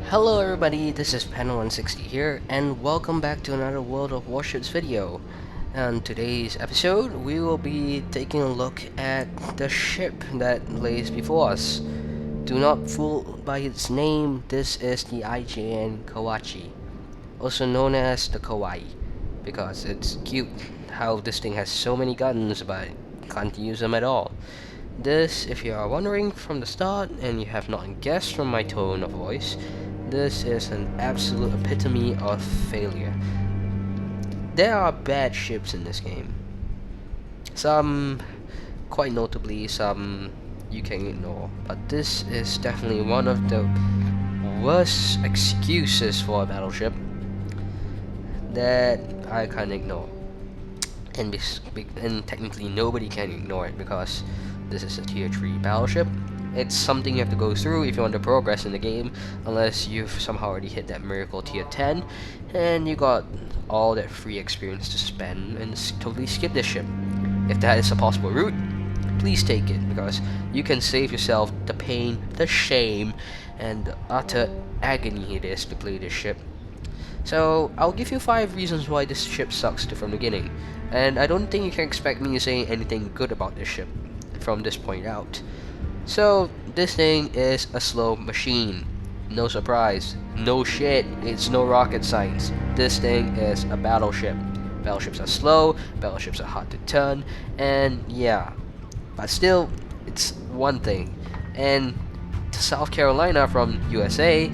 Hello everybody, this is Patton 160 here, and welcome back to another World of Warships video. On today's episode, we will be taking a look at the ship that lays before us. Do not fool by its name, this is the IJN Kawachi, also known as the Kawaii, because it's cute how this thing has so many guns but can't use them at all. This, if you are wondering from the start and you have not guessed from my tone of voice, this is an absolute epitome of failure. There are bad ships in this game. Some, quite notably, some you can ignore. But this is definitely one of the worst excuses for a battleship that I can't ignore. And technically nobody can ignore it because this is a tier 3 battleship. It's something you have to go through if you want to progress in the game, unless you've somehow already hit that miracle tier 10 and you got all that free experience to spend and totally skip this ship. If that is a possible route, please take it, because you can save yourself the pain, the shame, and the utter agony it is to play this ship. So I'll give you 5 reasons why this ship sucks from the beginning, and I don't think you can expect me to say anything good about this ship from this point out. So this thing is a slow machine. No surprise. No shit. It's no rocket science. This thing is a battleship. Battleships are slow, battleships are hard to turn, and yeah. But still, it's one thing. And South Carolina from USA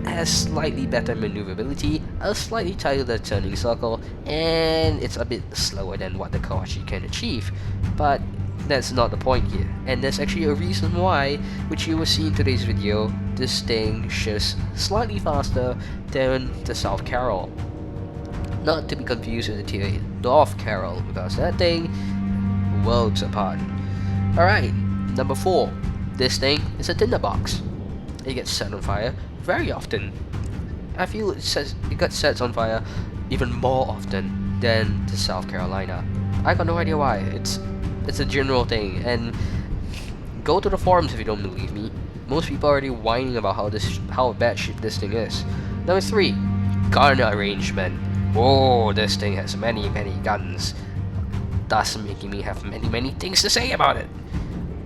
has slightly better maneuverability, a slightly tighter turning circle, and it's a bit slower than what the Kawachi can achieve. But that's not the point here, and there's actually a reason why, which you will see in today's video. This thing shifts slightly faster than the South Carol. Not to be confused with the tier North Carol, because that thing worlds apart. Alright, number 4. This thing is a tinderbox. It gets set on fire very often. I feel it gets set on fire even more often than the South Carolina. I got no idea why. It's a general thing, and go to the forums if you don't believe me. Most people are already whining about how bad shit this thing is. Number 3, gun arrangement. Whoa, this thing has many guns, thus making me have many things to say about it.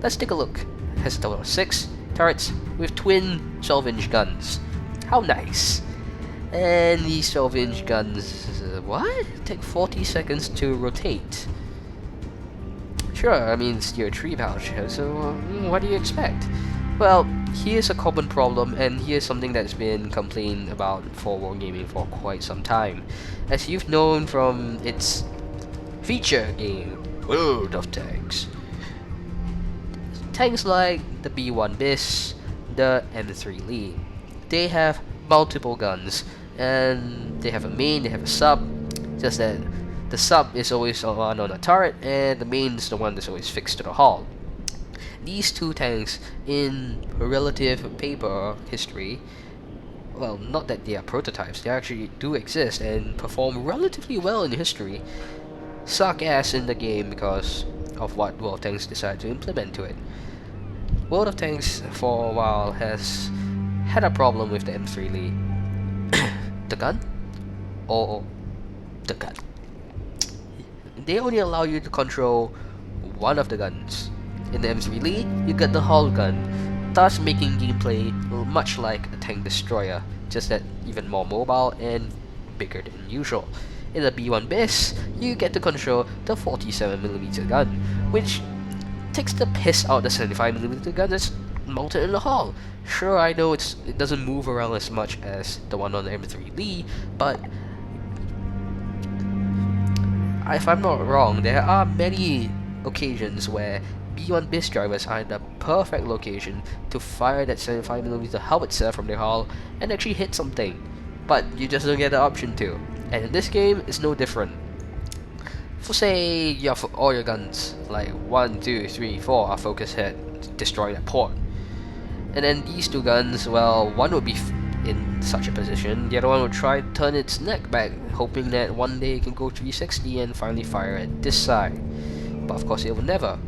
Let's take a look. It has a total of 6 turrets with twin 12-inch guns. How nice. And these 12-inch guns, what? Take 40 seconds to rotate. Sure, I mean, it's tier 3 battleship, so what do you expect? Well, here's a common problem, and here's something that's been complained about for wargaming for quite some time. As you've known from its feature game, World of Tanks. Tanks like the B1 BIS, the M3 Lee, they have multiple guns, and they have a main, they have a sub, just that the sub is always on a turret, and the main is the one that's always fixed to the hull. These two tanks, in relative paper history, well, not that they are prototypes, they actually do exist and perform relatively well in history, suck ass in the game because of what World of Tanks decided to implement to it. World of Tanks, for a while, has had a problem with the M3 Lee. The gun? Or the gun? They only allow you to control one of the guns. In the M3 Lee, you get the hull gun, thus making gameplay much like a tank destroyer, just that even more mobile and bigger than usual. In the B1 BIS, you get to control the 47mm gun, which takes the piss out of the 75mm gun that's mounted in the hull. Sure, I know it doesn't move around as much as the one on the M3 Lee, but if I'm not wrong, there are many occasions where B1 BIS drivers are in the perfect location to fire that 75mm howitzer from their hull and actually hit something, but you just don't get the option to. And in this game, it's no different. For say you have all your guns, like 1, 2, 3, 4 are focus hit to destroy that port. And then these two guns, well, one would be in such a position, the other one would try to turn its neck back, hoping that one day it can go 360 and finally fire at this side. But of course it will never.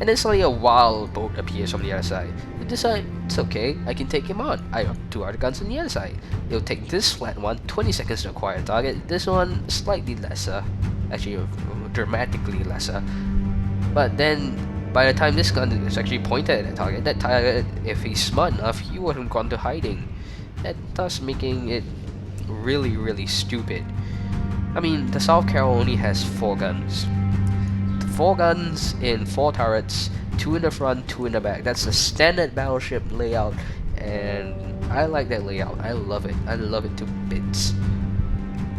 And then suddenly a wild boat appears from the other side. You decide, it's okay, I can take him on. I have 2 other guns on the other side. It'll take this flat one 20 seconds to acquire a target, this one slightly lesser. Actually, dramatically lesser. But then, by the time this gun is actually pointed at a target, that target, if he's smart enough, he would have gone to hiding. And thus making it really, really stupid. I mean, the South Carol only has 4 guns. 4 guns in 4 turrets, 2 in the front, 2 in the back. That's the standard battleship layout, and I like that layout. I love it. I love it to bits.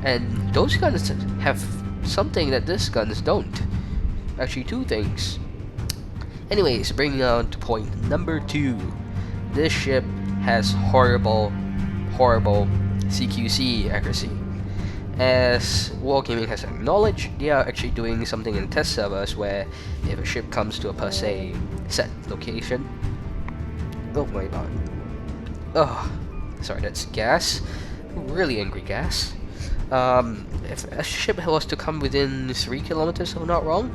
And those guns have something that this guns don't. Actually, 2 things. Anyways, bringing on to point number 2. This ship has horrible CQC accuracy. As Wargaming has acknowledged, they are actually doing something in test servers where if a ship comes to a per se set location. Oh my god. Oh, sorry, that's gas. Really angry gas. If a ship was to come within 3 kilometers, if I'm not wrong,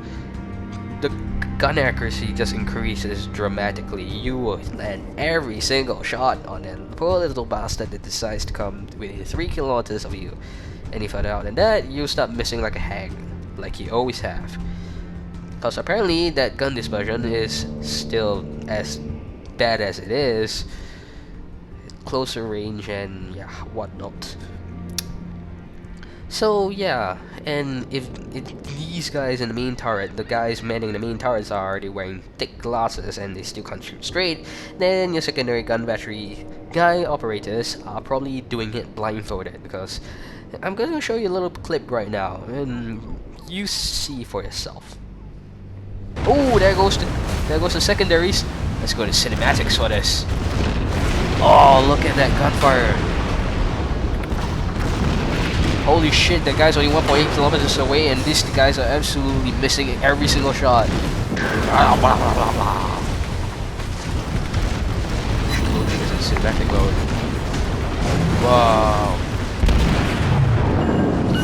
the gun accuracy just increases dramatically. You will land every single shot on that poor little bastard that decides to come within 3 kilometers of you. Any further out than that, you start missing like a hag, like you always have. Because apparently that gun dispersion is still as bad as it is, closer range and yeah, whatnot. So yeah, and if these guys in the main turret, the guys manning the main turrets are already wearing thick glasses and they still can't shoot straight, then your secondary gun battery guy operators are probably doing it blindfolded, because I'm going to show you a little clip right now and you see for yourself. Oh, there goes the secondaries. Let's go to cinematics for this. Oh, look at that gunfire. Holy shit, that guy's only 1.8 kilometers away and these guys are absolutely missing every single shot. Blah, blah, blah, blah, blah. Loading is in cinematic mode. Wow.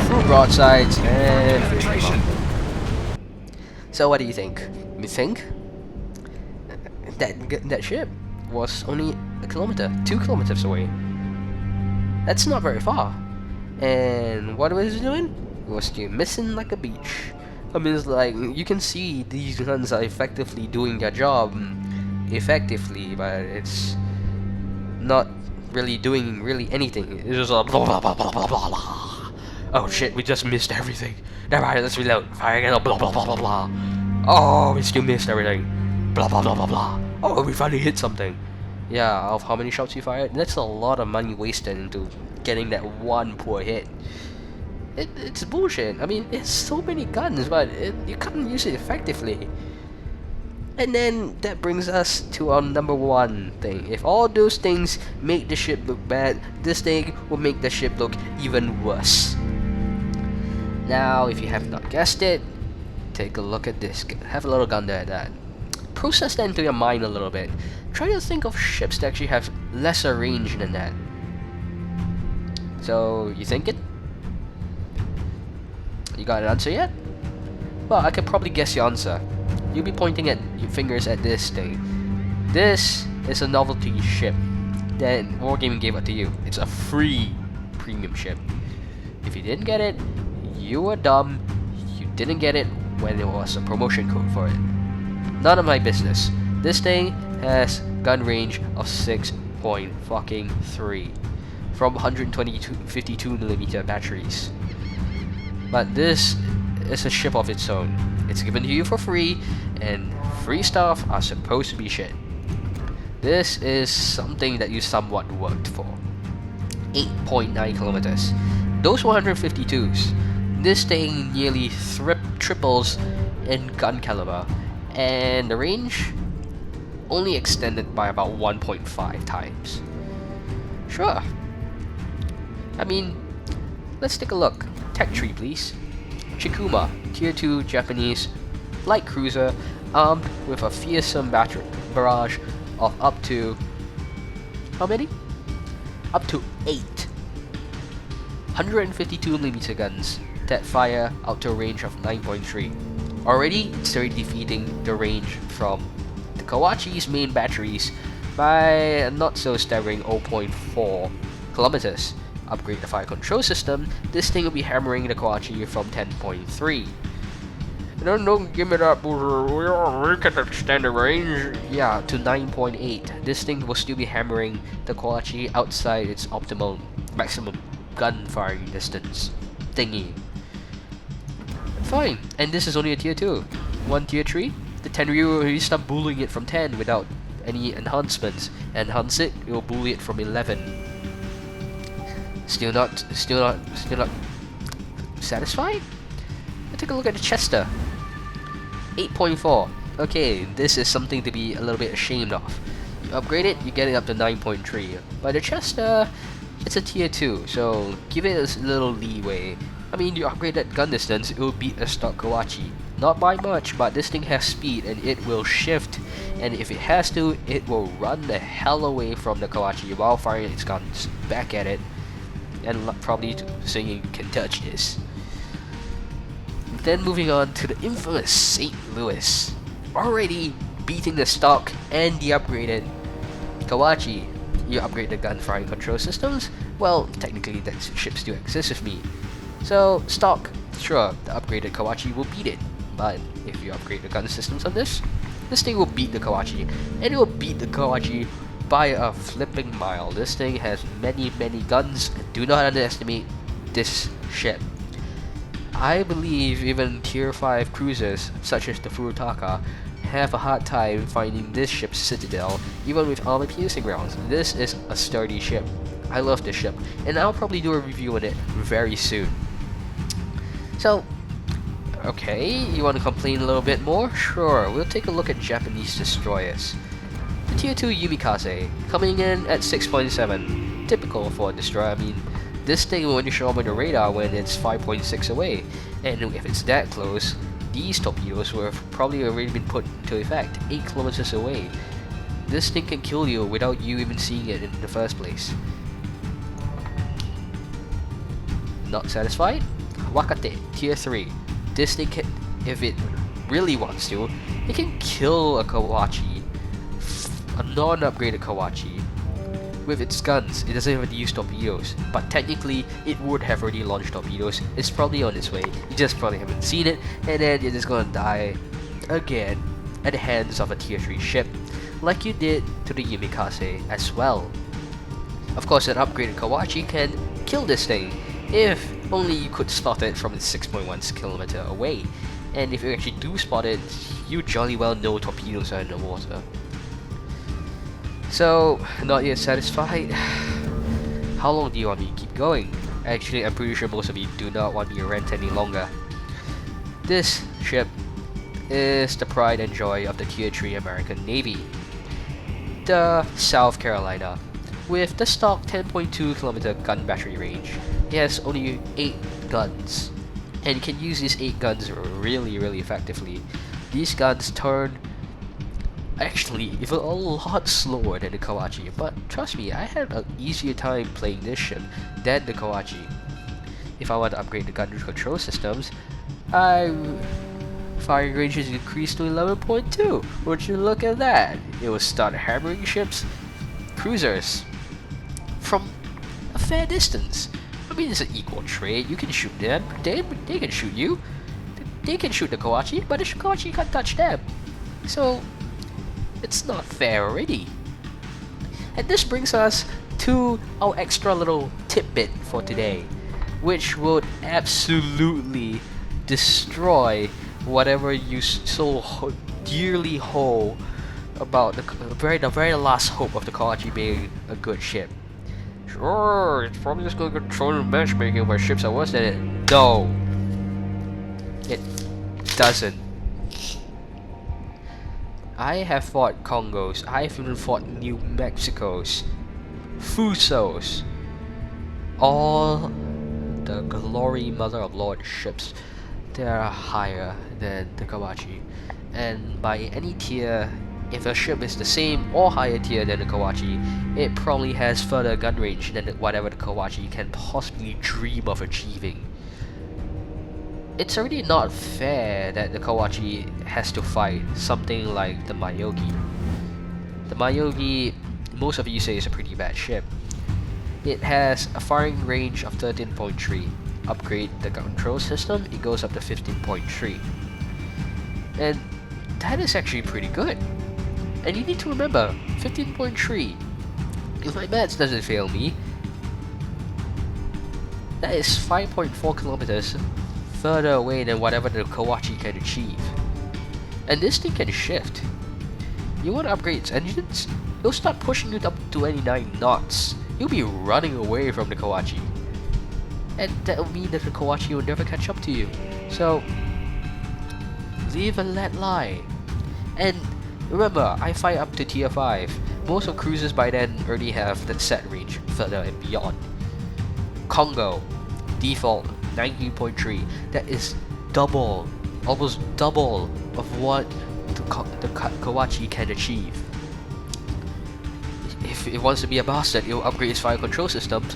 Through broadsides and... So what do you think? You think that ship was only a kilometer, 2 kilometers away? That's not very far. And what was it doing? It was still missing like a beach. I mean, it's like, you can see these guns are effectively doing their job effectively, but it's not really doing anything. It's just a blah blah blah blah blah blah blah. Oh shit, we just missed everything. Never mind, let's reload. Fire again, blah blah blah blah blah. Oh, we still missed everything. Blah blah blah blah blah. Oh, we finally hit something. Yeah, of how many shots you fired? That's a lot of money wasted into getting that one poor hit. It's bullshit. I mean, it's so many guns, but you can't use it effectively. And then that brings us to our number 1 thing. If all those things make the ship look bad, this thing will make the ship look even worse. Now, if you have not guessed it, take a look at this. Have a little gander at that. Process that into your mind a little bit. Try to think of ships that actually have lesser range than that. So, you think it? You got an answer yet? Well, I could probably guess your answer. You'll be pointing at your fingers at this thing. This is a novelty ship that Wargaming gave it to you. It's a free premium ship. If you didn't get it, you were dumb. You didn't get it when there was a promotion code for it. None of my business. This thing has gun range of 6.3 from 152mm batteries. But this is a ship of its own. It's given to you for free, and free stuff are supposed to be shit. This is something that you somewhat worked for. 8.9 kilometers. Those 152s. This thing nearly triples in gun caliber, and the range only extended by about 1.5 times. Sure. I mean, let's take a look. Tech tree, please. Chikuma, Tier 2 Japanese light cruiser, armed with a fearsome barrage of up to... how many? Up to 8 152mm guns that fire out to a range of 9.3. Already, it's already defeating the range from the Kawachi's main batteries by a not so staggering 0.4 kilometers. Upgrade the fire control system, this thing will be hammering the Kawachi from 10.3. No, don't give me that boozer. We can extend the range. Yeah, to 9.8. This thing will still be hammering the Kawachi outside its optimal maximum gun firing distance thingy. Fine, and this is only a tier 2. One tier 3, the Tenryu will start bullying it from 10 without any enhancements. Enhance it, it will bully it from 11. Still not satisfied? Take a look at the Chester. 8.4. Okay, this is something to be a little bit ashamed of. You upgrade it, you get it up to 9.3. But the Chester, it's a tier 2, so give it a little leeway. I mean, you upgrade that gun distance, it will beat a stock Kawachi. Not by much, but this thing has speed and it will shift. And if it has to, it will run the hell away from the Kawachi while firing its guns back at it. And probably saying, you can touch this. Then moving on to the infamous St. Louis. Already beating the stock and the upgraded Kawachi. You upgrade the gun firing control systems, well, technically that ship still exists with me. So, stock, sure, the upgraded Kawachi will beat it. But if you upgrade the gun systems on this thing will beat the Kawachi. And it will beat the Kawachi by a flipping mile. This thing has many guns. Do not underestimate this ship. I believe even tier 5 cruisers, such as the Furutaka, have a hard time finding this ship's citadel, even with armor-piercing rounds. This is a sturdy ship. I love this ship, and I'll probably do a review on it very soon. So, okay, you want to complain a little bit more? Sure, we'll take a look at Japanese destroyers. The tier 2 Yumikaze, coming in at 6.7. Typical for a destroyer. I mean, this thing will only show up on the radar when it's 5.6 away, and if it's that close, these torpedoes will have probably already been put into effect 8 kilometers away. This thing can kill you without you even seeing it in the first place. Not satisfied? Wakate, tier 3. This thing can, if it really wants to, it can kill a Kawachi, a non-upgraded Kawachi. With its guns, it doesn't even use torpedoes, but technically it would have already launched torpedoes. It's probably on its way, you just probably haven't seen it, and then you're just gonna die again at the hands of a tier 3 ship, like you did to the Yumikaze as well. Of course, an upgraded Kawachi can kill this thing, if only you could spot it from its 6.1 kilometer away, and if you actually do spot it, you jolly well know torpedoes are in the water. So, not yet satisfied? How long do you want me to keep going? Actually, I'm pretty sure most of you do not want me to rant any longer. This ship is the pride and joy of the tier 3 American Navy. The South Carolina. With the stock 10.2 kilometer gun battery range, it has only 8 guns. And you can use these 8 guns really effectively. These guns turn actually even a lot slower than the Kawachi, but trust me, I had an easier time playing this ship than the Kawachi. If I want to upgrade the gun control systems, firing range is increased to 11.2. Would you look at that? It will start hammering ships, cruisers, from a fair distance. I mean, it's an equal trade. You can shoot them, they can shoot you. They can shoot the Kawachi, but the Kawachi can't touch them. So, it's not fair already. And this brings us to our extra little tidbit for today, which would absolutely destroy whatever you so dearly hold about the very last hope of the Kawachi being a good ship. Sure, it's probably just going to control the matchmaking where ships are worse than it. No, it doesn't. I have fought Congos, I've even fought New Mexicos, Fusos, all the glory mother of lord ships that are higher than the Kawachi. And by any tier, if a ship is the same or higher tier than the Kawachi, it probably has further gun range than whatever the Kawachi can possibly dream of achieving. it's already not fair that the Kawachi has to fight something like the Mayogi. The Mayogi, most of you say, is a pretty bad ship. It has a firing range of 13.3. Upgrade the control system, it goes up to 15.3. And that is actually pretty good. And you need to remember, 15.3, if my maths doesn't fail me, that is 5.4 kilometers further away than whatever the Kawachi can achieve. And this thing can shift. You want to upgrade its engines? It'll start pushing it up to 29 knots. You'll be running away from the Kawachi. And that'll mean that the Kawachi will never catch up to you. So, live and let lie. And remember, I fight up to tier 5. Most of cruisers by then already have that set range further and beyond. Congo, default 19.3. That is double, almost double of what the Kawachi can achieve. If it wants to be a bastard, it will upgrade its fire control systems,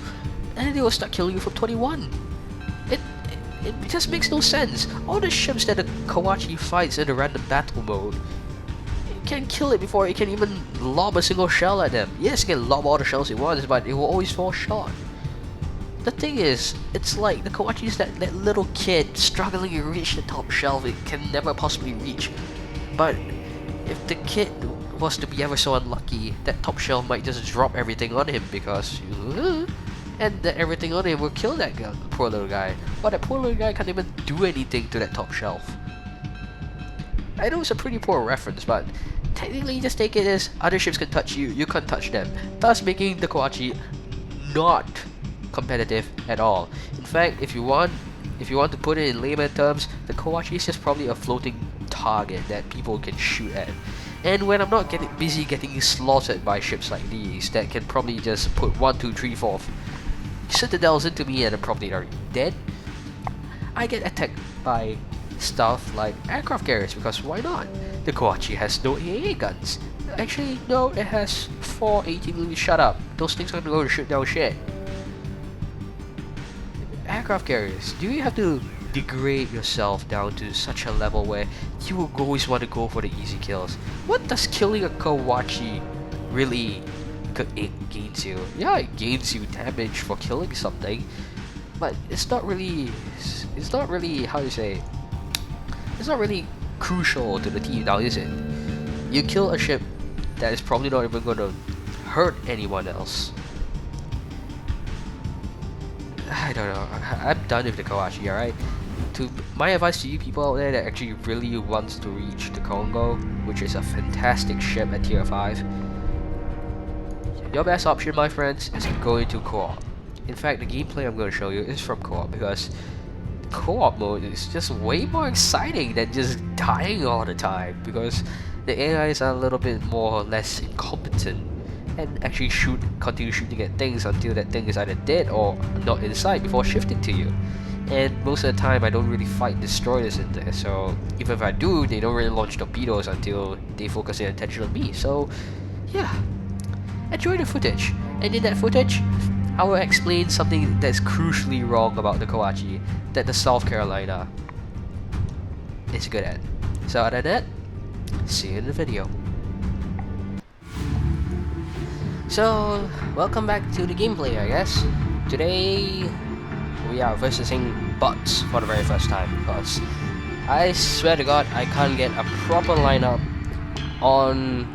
and then it will start killing you from 21. It just makes no sense. All the ships that the Kawachi fights in the random battle mode, it can kill it before it can even lob a single shell at them. Yes, it can lob all the shells it wants, but it will always fall short. The thing is, it's like the Kawachi is that little kid struggling to reach the top shelf it can never possibly reach. But if the kid was to be ever so unlucky, that top shelf might just drop everything on him because and that everything on him will kill that guy, poor little guy. But that poor little guy can't even do anything to that top shelf. I know it's a pretty poor reference, but technically just take it as other ships can touch you, you can't touch them, thus making the Kawachi not competitive at all. In fact, if you want to put it in layman terms, the Kawachi is just probably a floating target that people can shoot at. And when I'm not busy getting slaughtered by ships like these that can probably just put 1, 2, 3, 4 citadels into me and I'm probably already dead, I get attacked by stuff like aircraft carriers, because why not? The Kawachi has no AA guns. Actually, no, it has 4 18mm. Shut up. Those things aren't going to shoot down shit. Aircraft carriers, do you have to degrade yourself down to such a level where you will always want to go for the easy kills? What does killing a Kawachi really gains you? Yeah, it gains you damage for killing something, but it's not really how you say, it's not really crucial to the team now, is it? You kill a ship that is probably not even going to hurt anyone else. I don't know. I'm done with the Kawachi, alright? My advice to you people out there that actually really wants to reach the Congo, which is a fantastic ship at tier 5, your best option, my friends, is to go into co-op. In fact, the gameplay I'm going to show you is from co-op, because co-op mode is just way more exciting than just dying all the time, because the AIs are a little bit more or less incompetent and actually continue shooting at things until that thing is either dead or not in sight before shifting to you. And most of the time I don't really fight destroyers in there, so even if I do, they don't really launch torpedoes until they focus their attention on me. So yeah, enjoy the footage, and in that footage I will explain something that's crucially wrong about the Kawachi that the South Carolina is good at. So other than that, see you in the video. So, welcome back to the gameplay, I guess. Today, we are versing bots for the very first time, because I swear to God, I can't get a proper lineup on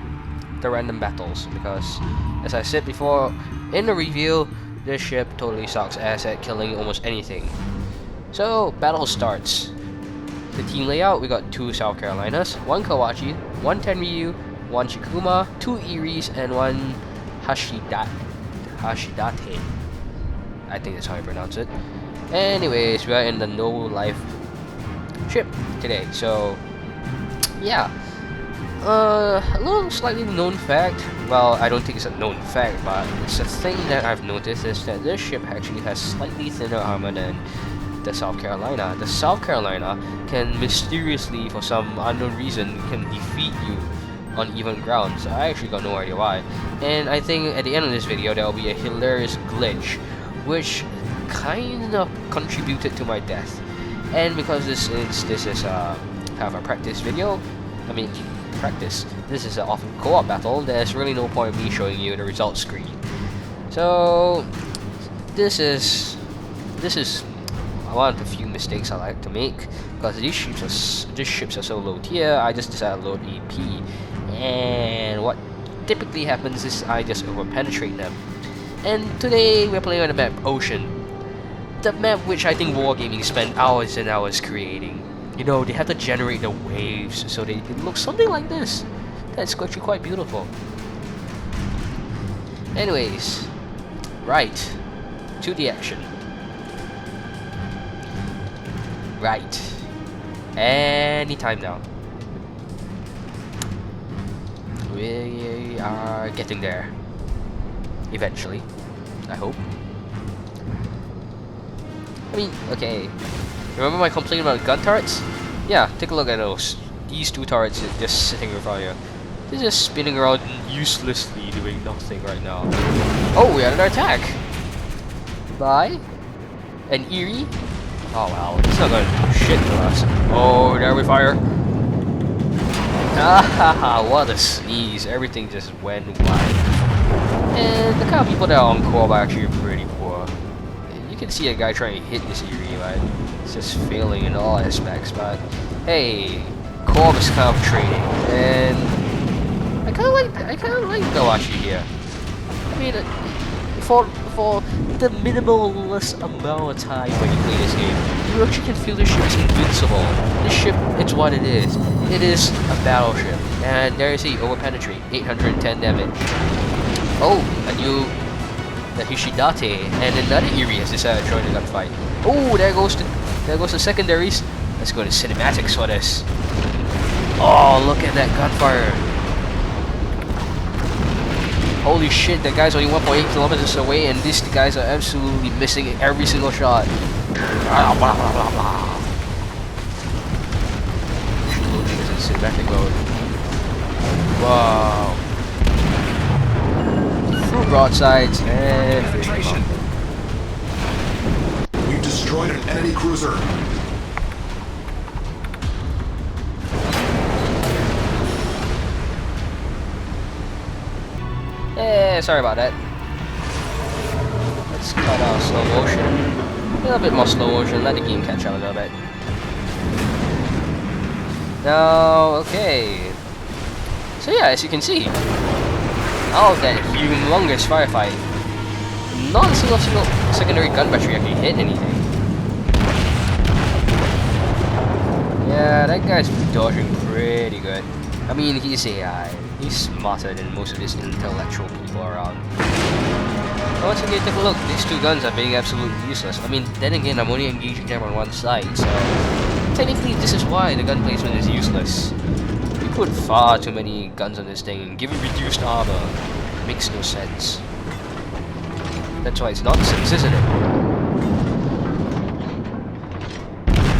the random battles, because, as I said before in the review, this ship totally sucks ass at killing almost anything. So, battle starts. The team layout, we got 2 South Carolinas, 1 Kawachi, 1 Tenryu, 1 Chikuma, 2 Eries, and 1 Hashidate. I think that's how you pronounce it. Anyways, we are in the no life ship today, so yeah. A little slightly known fact, well, I don't think it's a known fact, but it's a thing that I've noticed, is that this ship actually has slightly thinner armor than the South Carolina. The South Carolina can mysteriously, for some unknown reason, can defeat you on even ground, so I actually got no idea why. And I think at the end of this video there will be a hilarious glitch which kind of contributed to my death. And because this is kind of a practice video, I mean practice. This is an often co-op battle. There's really no point in me showing you the results screen. So this is one of the few mistakes I like to make, because these ships are so low tier. I just decided to load AP, and what typically happens is I just over-penetrate them. And today we're playing on the map Ocean, the map which I think Wargaming spent hours and hours creating. You know, they have to generate the waves so it looks something like this. That's actually quite beautiful. Anyways, right to the action. Right. Anytime now. We are getting there. Eventually. I hope. I mean, okay. Remember my complaint about gun turrets? Yeah, take a look at those. These two turrets are just sitting in front of you. They're just spinning around uselessly doing nothing right now. Oh, we had an attack! By an Eerie? Oh well, it's not gonna do shit to us. Oh, there we fire. Ah, what a sneeze. Everything just went wide. And the kind of people that are on co-op are actually pretty poor. You can see a guy trying to hit this Eerie, right? It's just failing in all aspects, but hey, co-op is kind of training. And I kinda like Kawachi here. I mean, for the minimalist amount of time when you play this game, you actually can feel the ship is invincible. This ship, it's what it is. It is a battleship. And there you see, over-penetrate, 810 damage. Oh, a new the Hishidate, and another Eerie has decided to join the gunfight. Oh, there goes the secondaries. Let's go to cinematics for this. Oh, look at that gunfire. Holy shit, that guy's only 1.8 kilometers away, and these guys are absolutely missing every single shot. Blah, blah, blah, blah, blah. Loading is in cinematic mode. Wow. Through broadsides and penetration. We've destroyed an enemy cruiser. Sorry about that. Let's cut out slow motion. A little bit more slow motion, let the game catch up a little bit. Now, okay. So yeah, as you can see, out of that humongous firefight, not a single secondary gun battery actually hit anything. Yeah, that guy's dodging pretty good. I mean, he's AI. He's smarter than most of these intellectual people around. But once again, take a look. These two guns are being absolutely useless. I mean, then again, I'm only engaging them on one side, so technically this is why the gun placement is useless. You put far too many guns on this thing and give it reduced armor. It makes no sense. That's why it's nonsense, isn't it?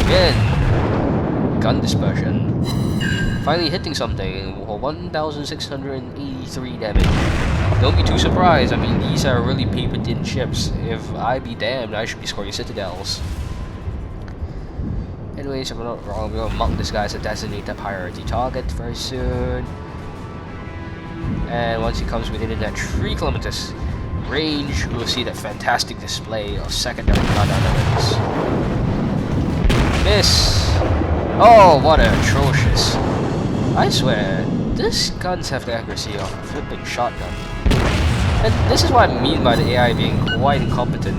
Again, gun dispersion. Finally hitting something for 1,683 damage. Don't be too surprised, I mean these are really paper thin ships. If I be damned, I should be scoring citadels. Anyways, if I'm not wrong, we're gonna mark this guy as a designated priority target very soon. And once he comes within that 3 kilometers range, we'll see that fantastic display of secondary gun elements. Miss! Oh, what atrocious. I swear, these guns have the accuracy of a flipping shotgun. And this is what I mean by the AI being quite incompetent.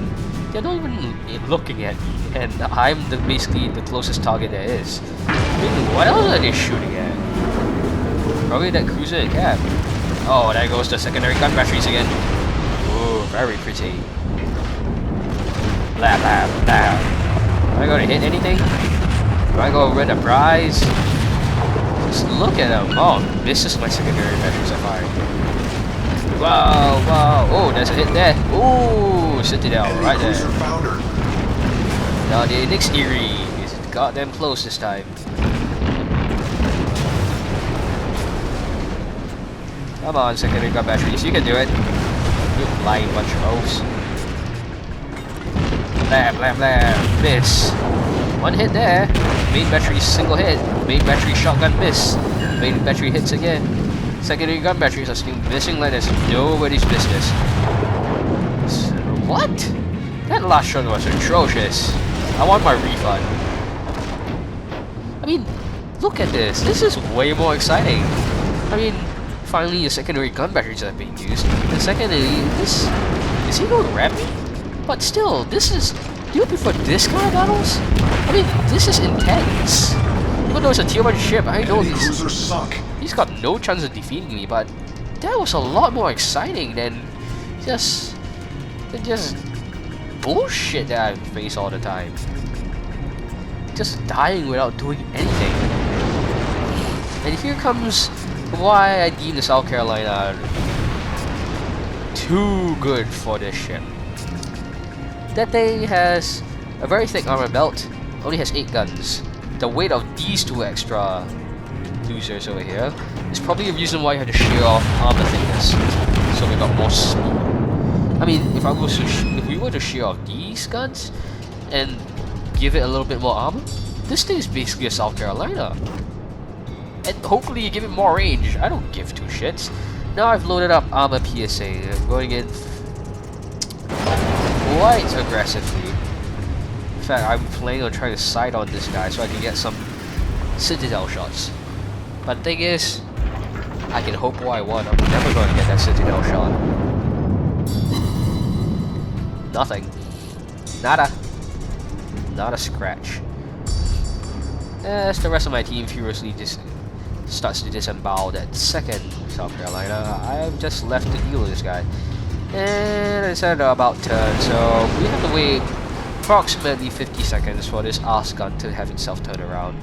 They're not even looking at me, and I'm basically the closest target there is. I mean, what else are they shooting at? Probably that cruiser and cab. Oh, there goes the secondary gun batteries again. Ooh, very pretty. Blah, blah, blah. Am I going to hit anything? Am I going to win a prize? Just look at them. Oh, this is my secondary batteries are firing. Wow, wow. Oh, there's a hit there. Ooh, Citadel right there. Now the next Eerie is goddamn close this time. Come on, secondary gun batteries. You can do it. You lying bunch of hoes. Blah, blah, blah. Miss. One hit there. Main battery single hit. Main battery shotgun miss. Main battery hits again. Secondary gun batteries are still missing like it's nobody's business. What? That last shot was atrocious. I want my refund. I mean, look at this. This is way more exciting. I mean, finally the secondary gun batteries are being used. And secondly, this is he going rampy? But still, this is. Do you prefer this kind of battles? I mean, this is intense. Even though it's a tier 1 ship, I know he's got no chance of defeating me, but that was a lot more exciting than just bullshit that I face all the time. Just dying without doing anything. And here comes why I deem the South Carolina too good for this ship. That thing has a very thick armor belt, only has 8 guns. The weight of these 2 extra losers over here is probably the reason why you had to shear off armor thickness, so we got more speed. I mean, if we were to shear off these guns and give it a little bit more armor, this thing is basically a South Carolina. And hopefully you give it more range. I don't give 2 shits. Now I've loaded up armor PSA. I'm going in quite aggressively. In fact, I'm planning on trying to sight on this guy so I can get some Citadel shots. But the thing is, I can hope all I want. I'm never going to get that Citadel shot. Nothing. Nada. Not a scratch. As the rest of my team furiously starts to disembowel that second South Carolina, I'm just left to deal with this guy. And it's at about turn, so we have to wait approximately 50 seconds for this arse gun to have itself turn around.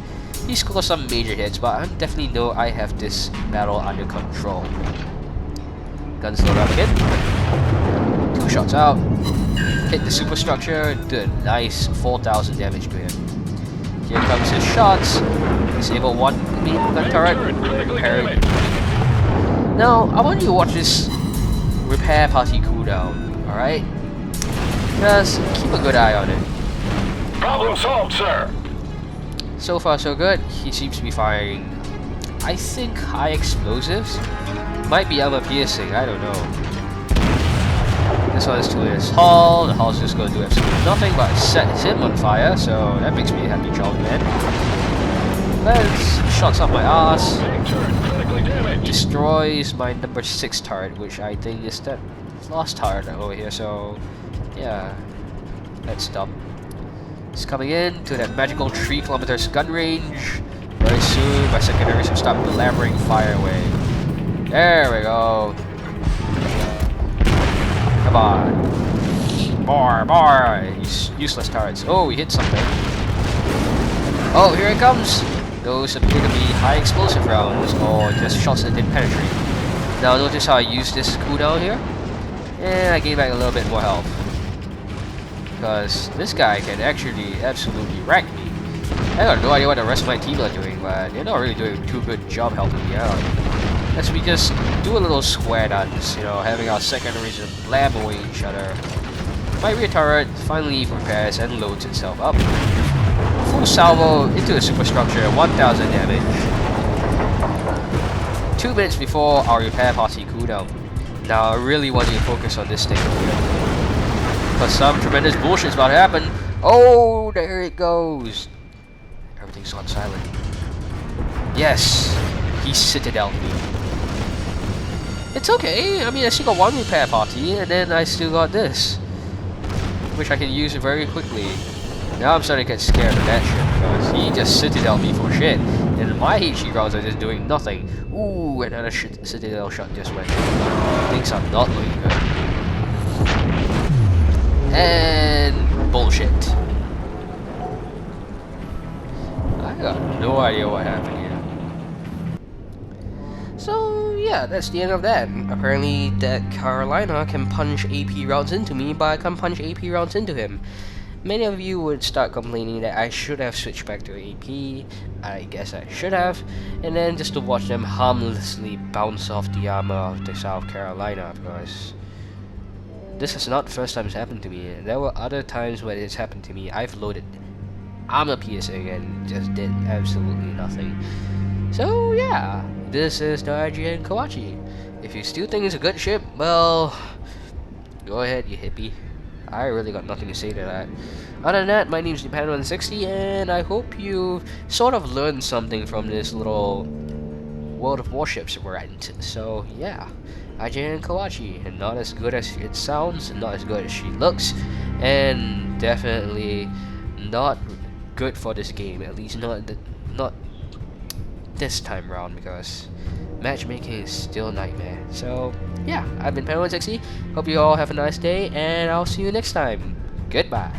He scores some major hits, but I definitely know I have this battle under control. Guns load up again. 2 shots out. Hit the superstructure, did a nice 4,000 damage to him. Here comes his shots. Disable 1 main gun turret. Repair it. Now, I want you to watch this repair party cooldown, alright? Just keep a good eye on it. Problem solved, sir. So far so good. He seems to be firing, I think, high explosives. Might be armor piercing, I don't know. This one is to his hull. The hull's just going to do absolutely nothing but set him on fire, so that makes me a happy child man. Let's shots up my ass. Destroys my number 6 turret, which I think is that last turret over here, so yeah. Let's stop. It's coming in to that magical 3 kilometers gun range. Very soon my secondaries will start blabbering fire away. There we go. Come on. More. Useless turrets. Oh, we hit something. Oh, here it comes. Those appear to be high explosive rounds, or just shots that didn't penetrate. Now notice how I use this cooldown here? And I gain back a little bit more health. Because this guy can actually absolutely wreck me. I got no idea what the rest of my team are doing, but they're not really doing too good job helping me out. As we just do a little square dance, you know, having our secondaries just blab away each other. My rear turret finally repairs and loads itself up. Full salvo into the superstructure, 1000 damage. 2 minutes before our repair party cooldown. Now I really want you to focus on this thing here. Because some tremendous bullshit's about to happen. Oh, there it goes. Everything's gone silent. Yes, he citadeled me. It's okay, I mean I still got 1 repair party and then I still got this. Which I can use very quickly. Now I'm starting to get scared of that shit because he just citadel me for shit. And my HE rounds are just doing nothing. Ooh, another citadel shot just went. Things are not looking good. And bullshit. I got no idea what happened here. So yeah, that's the end of that. Apparently that Carolina can punch AP rounds into me, but I can't punch AP rounds into him. Many of you would start complaining that I should have switched back to AP. I guess I should have. And then just to watch them harmlessly bounce off the armor of the South Carolina, because this is not the first time it's happened to me. There were other times when it's happened to me. I've loaded I'm a PSA and just did absolutely nothing. So yeah, this is the IGN Kawachi. If you still think it's a good ship, well, go ahead, you hippie. I really got nothing to say to that. Other than that, my name's Patton 160, and I hope you sort of learned something from this little World of Warships rant. So yeah, IGN Kawachi, and not as good as it sounds, and not as good as she looks, and definitely not good for this game. At least not this time round, because matchmaking is still a nightmare. So yeah, I've been Patton 160. Hope you all have a nice day, and I'll see you next time. Goodbye.